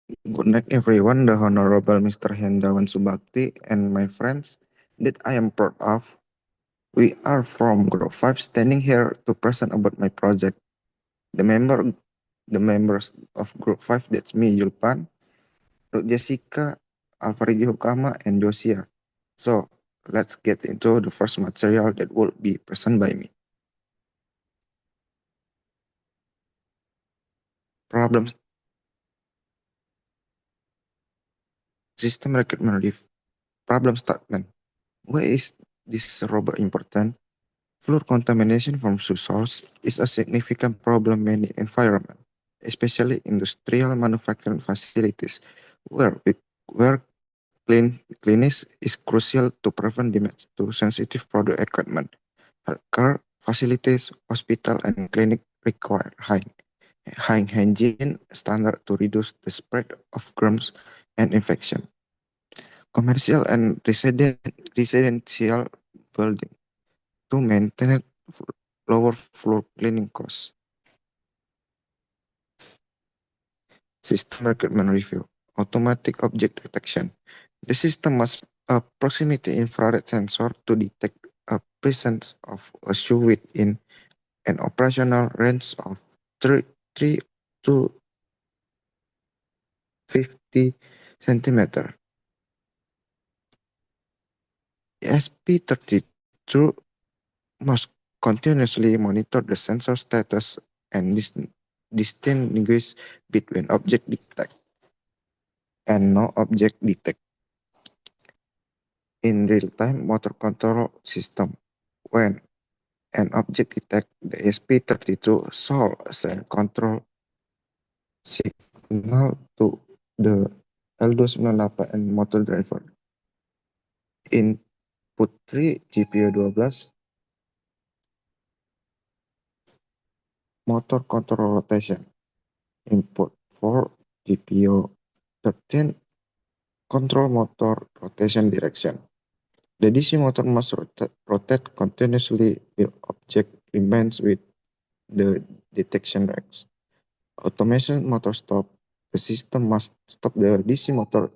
Good night, everyone. The Honorable Mr. Hendrawan Subakti and my friends that I am proud of. We are from Group 5 standing here to present about my project. The member, the members of Group 5, that's me, Yulpan, Ruth Jessica, Alvarez Hukama, and Josia. So, let's get into the first material that will be presented by me. Problem System Recruitment Review. Problem statement. Why is this robot important? Fluor contamination from food source is a significant problem in many environments, especially industrial manufacturing facilities, where cleanliness is crucial to prevent damage to sensitive product equipment. Healthcare facilities, hospital, and clinic require high hygiene standard to reduce the spread of germs and infection. Commercial and residential building to maintain lower floor cleaning costs. System recruitment review. Automatic object detection. The system must a proximity infrared sensor to detect a presence of a shoe within an operational range of 3 to 50 centimeter. ESP32 must continuously monitor the sensor status and distinguish between object detect and no object detect in real-time motor control system. When an object detects, the ESP32 send control signal to the L298 and motor driver. Input 3 GPU 12, motor control rotation. Input 4 GPU 13, control motor rotation direction. The DC motor must rotate continuously if object remains with the detection range. Automation motor stop. The system must stop the DC motor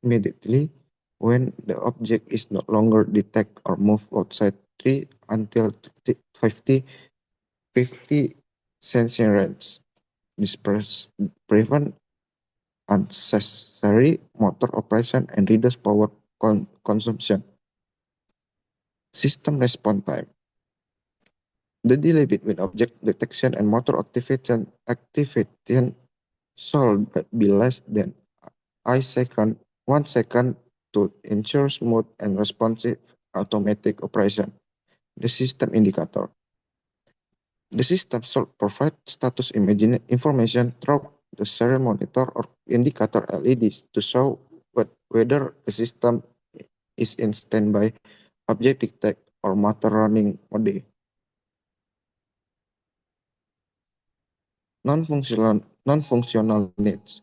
immediately when the object is no longer detect or move outside 3 until 50 sensing range. This prevent unnecessary motor operation and reduce power consumption. System response time. The delay between object detection and motor activation should be less than 1 second to ensure smooth and responsive automatic operation. The system indicator. The system should provide status information through the serial monitor or indicator LEDs to show whether the system is in standby, object detect, or motor running mode. Non-functional needs.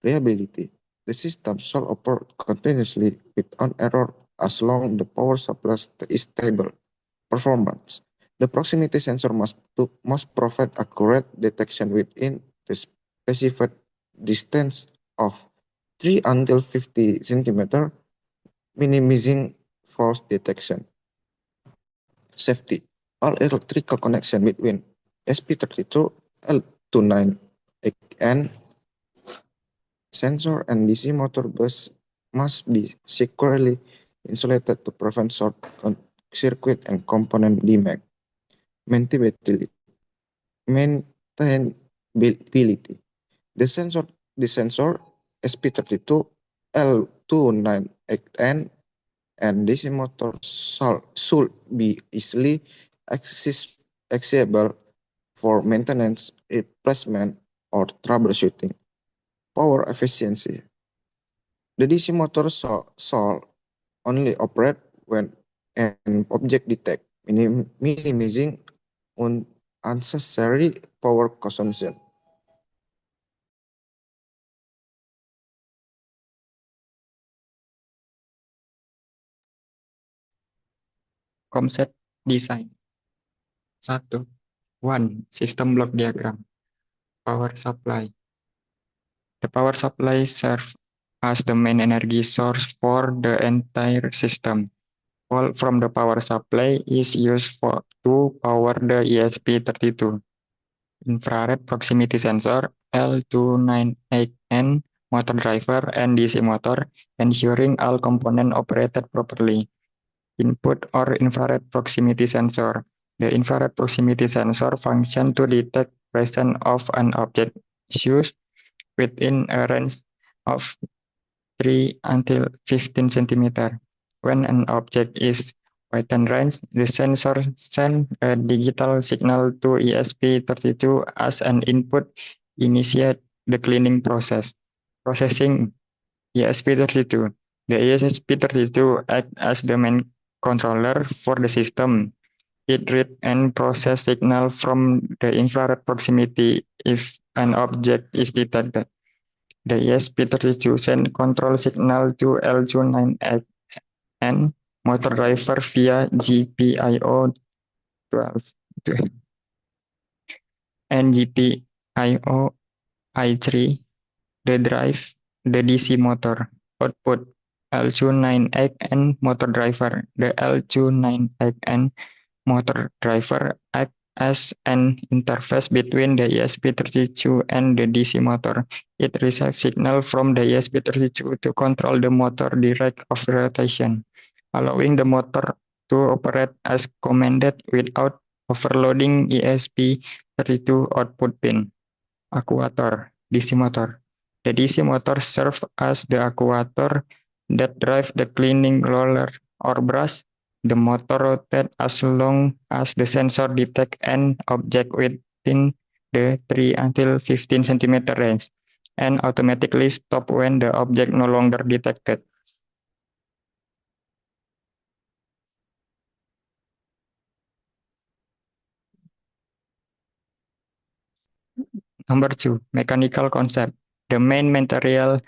Reliability. The system shall operate continuously without error as long as the power supply is stable. Performance. The proximity sensor must provide accurate detection within the specified distance of 3 until 50 centimeter, minimizing false detection. Safety. All electrical connection between SP32, L29N sensor and DC motor bus must be securely insulated to prevent short circuit and component damage. Maintainability. The sensor SP32, L29N and DC motor should be easily accessible for maintenance, replacement, or troubleshooting. Power efficiency. The DC motor shall only operate when an object detect, minimizing unnecessary power consumption. Concept design. 1. System block diagram. Power supply. The power supply serves as the main energy source for the entire system. Volt from the power supply is used to power the ESP32 infrared proximity sensor, L298N motor driver, and DC motor, ensuring all components operated properly. Input or infrared proximity sensor. The infrared proximity sensor function to detect presence of an object issues within a range of 3 until 15 centimeter. When an object is within range, the sensor sends a digital signal to ESP32 as an input, initiate the cleaning process. Processing ESP32. The ESP32 acts as the main controller for the system. It reads and processes signal from the infrared proximity if an object is detected. The ESP32 sends control signal to L298N motor driver via GPIO 12 and GPIO I3. The drive the DC motor. Output L298N motor driver. The L298N motor driver acts as an interface between the ESP32 and the DC motor. It receives signal from the ESP32 to control the motor direct of rotation, allowing the motor to operate as commanded without overloading ESP32 output pin. Actuator, DC motor. The DC motor serves as the actuator that drives the cleaning roller or brush. The motor rotates as long as the sensor detects an object within the 3 until 15 centimeter range and automatically stops when the object no longer detected. Number 2, mechanical concept. The main material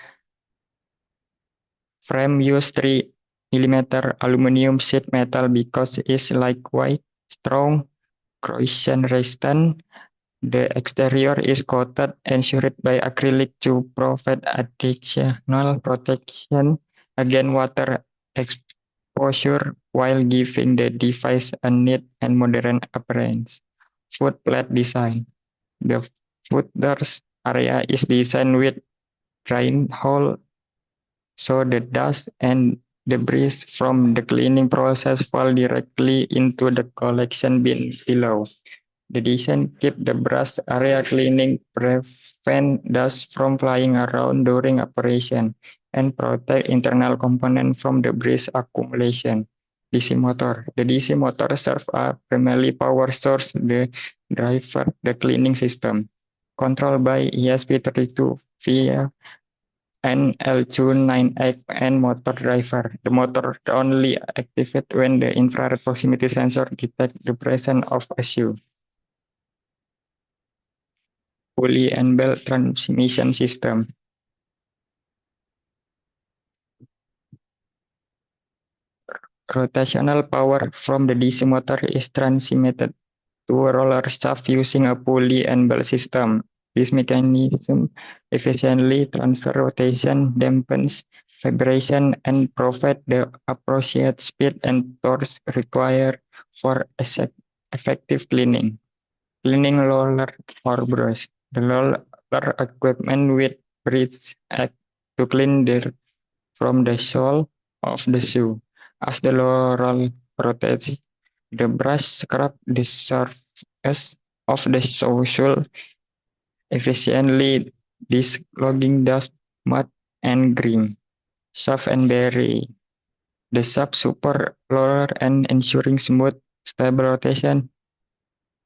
frame uses 3 mm aluminum sheet metal because it's lightweight, strong, corrosion resistant. The exterior is coated and shielded by acrylic to provide additional protection against water exposure while giving the device a neat and modern appearance. Foot plate design. The footers area is designed with drain hole so the dust and debris from the cleaning process fall directly into the collection bin below. The design keeps the brush area cleaning, prevent dust from flying around during operation, and protect internal components from debris accumulation. DC motor. The DC motor serves a primary power source, the driver, the cleaning system, controlled by ESP32 via an L298N motor driver. The motor only activates when the infrared proximity sensor detects the presence of a issue. Pulley and belt transmission system. Rotational power from the DC motor is transmitted to a roller shaft using a pulley and belt system. This mechanism efficiently transfers rotation, dampens vibration, and provides the appropriate speed and torque required for effective cleaning. Cleaning roller or brush. The roller equipment with braids act to clean dirt from the sole of the shoe. As the roller rotates, the brush scrubs the surface of the sole efficiently, dislodging dust, mud, and grime. Shaft and bearing. The shaft support roller and ensuring smooth, stable rotation.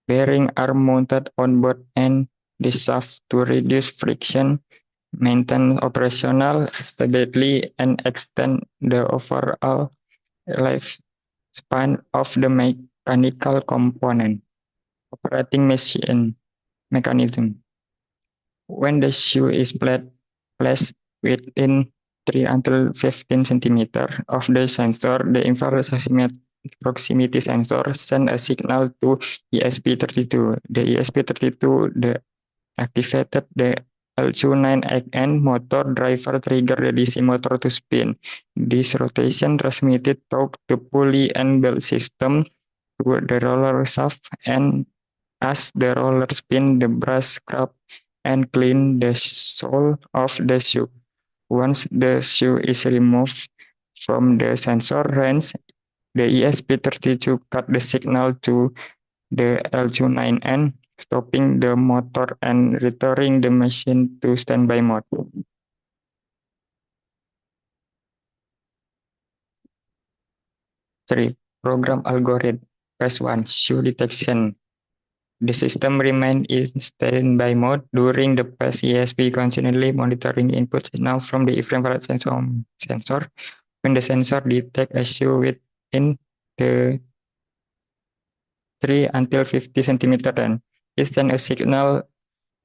Bearings are mounted on both ends the shaft to reduce friction, maintain operational stability, and extend the overall lifespan of the mechanical component. Operating machine mechanism. When the shoe is placed within 3 until 15 centimeter of the sensor, the infrared proximity sensor sends a signal to ESP32. The ESP32 activated the L29N motor driver trigger the DC motor to spin. This rotation transmitted torque to pulley and belt system to the roller shaft, and as the roller spin, the brush scrub and clean the sole of the shoe. Once the shoe is removed from the sensor range, the ESP32 cut the signal to the L29N, stopping the motor and returning the machine to standby mode. 3. Program algorithm. Phase 1. Shoe detection. The system remains in standby mode during the phase. ESP continually monitoring input signal from the infrared sensor. When the sensor detects a shoe within the 3 until 50 centimeter range, it sends a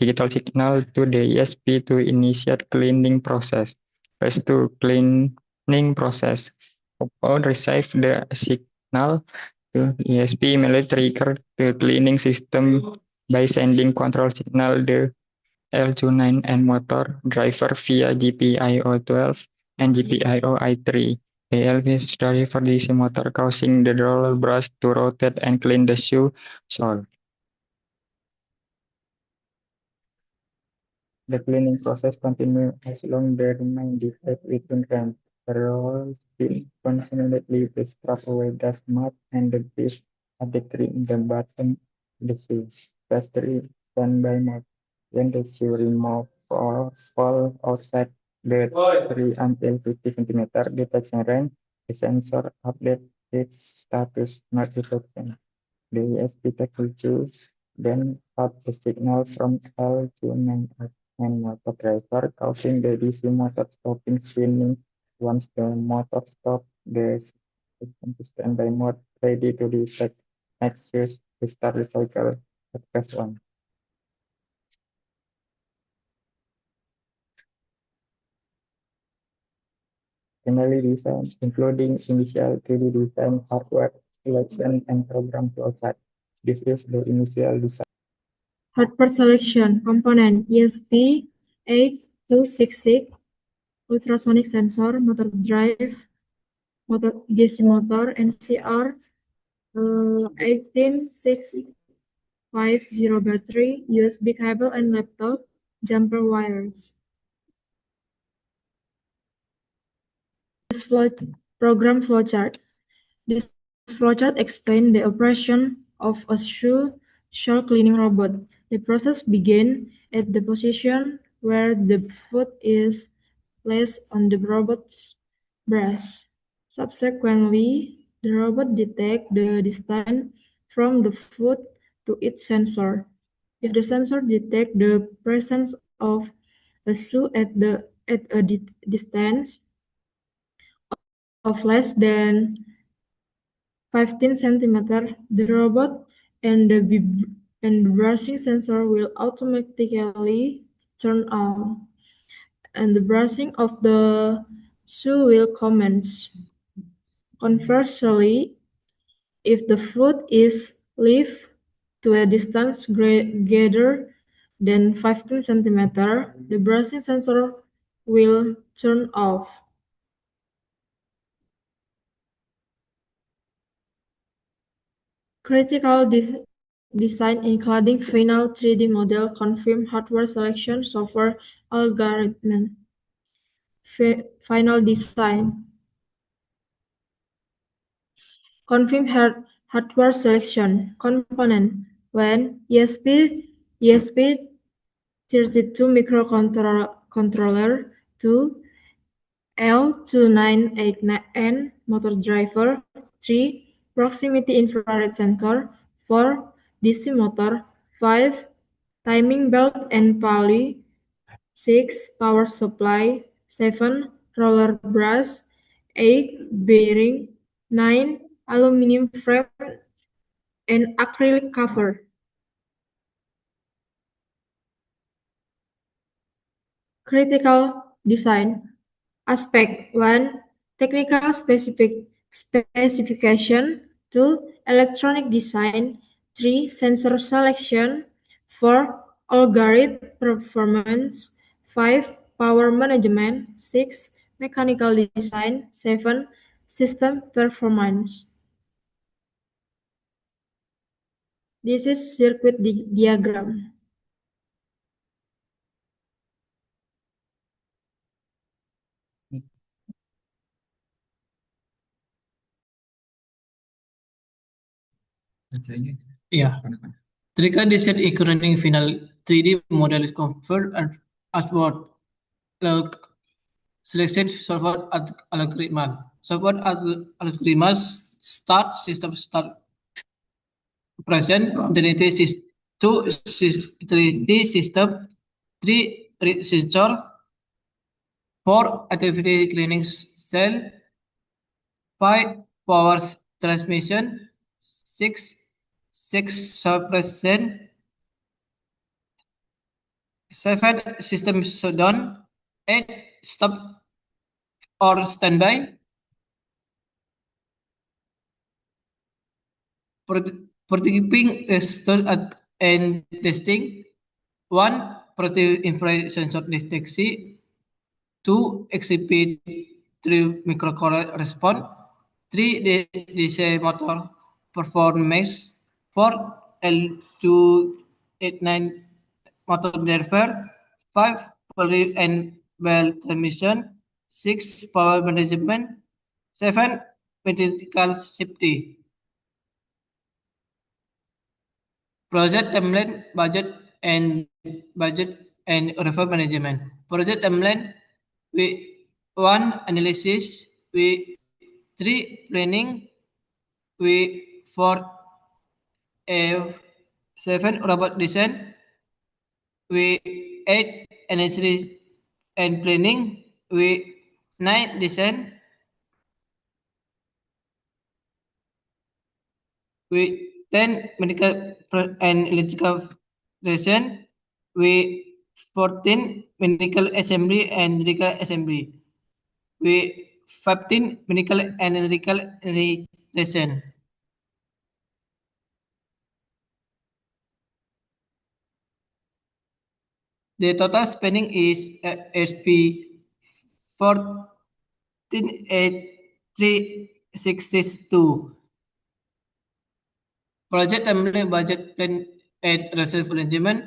digital signal to the ESP to initiate cleaning process. Phase 2. Cleaning process. Upon receive the signal, the ESP immediately trigger the cleaning system by sending control signal the L29N motor driver via GPIO12 and GPIO-I3. The LV driver DC motor causing the roller brush to rotate and clean the shoe sole. The cleaning process continues as long as the remain defect within range. The roller spin continually to scrub away dust, mud, and debris at the tree in the bottom of the shoe. Phase 3. Standby mode. When the shoe removed or fall outside the 3 until 50 centimeter detection range, the sensor updates its status not detection. The ESP32 then cut the signal from L29 and motor driver, causing the DC motor stopping spinning. Once the motor stops, the system to standby mode ready to detect next use to start the cycle at phase 1. Finally, design, including initial 3D design, hardware selection, and program flowchart. This is the initial design. Hardware selection component ESP8266 ultrasonic sensor, motor drive, motor DC motor, NCR 18650 battery, USB cable and laptop, jumper wires. This program flowchart. This flowchart explains the operation of a shoe sole cleaning robot. The process begins at the position where the foot is placed on the robot's breast. Subsequently, the robot detects the distance from the foot to its sensor. If the sensor detects the presence of a shoe at a distance of less than 15 centimeters, the robot and the brushing sensor will automatically turn on, and the brushing of the shoe will commence. Conversely, if the foot is lifted to a distance greater than 15 centimeters, the brushing sensor will turn off. Critical design including final 3D model, confirm hardware selection, software algorithm. Final design. Confirm hardware selection. Component. When ESP32 microcontroller, 2 L2989N motor driver, 3 proximity infrared sensor, 4 DC motor, 5 timing belt and pulley, 6 power supply, 7 roller brush, 8 bearing, 9 aluminum frame and acrylic cover. Critical design aspect. 1. Technical specification. 2. Electronic design. 3. Sensor selection. 4. Algorithm performance. 5. Power management. 6. Mechanical design. 7. System performance. This is circuit diagram. Yeah. Trigger design equaling final 3D model is conferred outward. Selection solver algorithm. Solver algorithm start system start present Trinity 2 Trinity system 3 sensor 4 activity cleaning cell 5 power transmission 6 suppression 7 system shutdown 8 stop or standby prototyping and testing 1 prototype infrared sensor detection 2 exhibit 3 microcontroller response 3 DC motor performance 4 L289 motor driver 5 poly and bell transmission 6 power management 7 mechanical safety. Project timeline, budget and revenue management. Project timeline, we 1 analysis, we 3 planning, we 4 a 7 robot design, we 8 analysis and planning, we 9 design, we 10 medical and electrical design, we 14 mechanical assembly and electrical assembly. We 15 mechanical and electrical integration. The total spending is SP 14,83662. Project timeline budget plan at reserve management.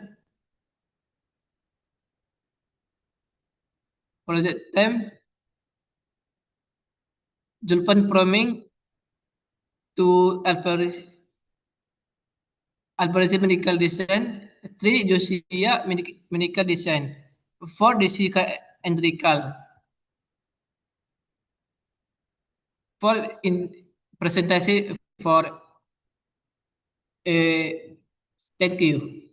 Project time Julpan Proming to Alvarez medical design. 3 Josiah medical design. 4 Jessica Enrical. 4 in presentation for thank you.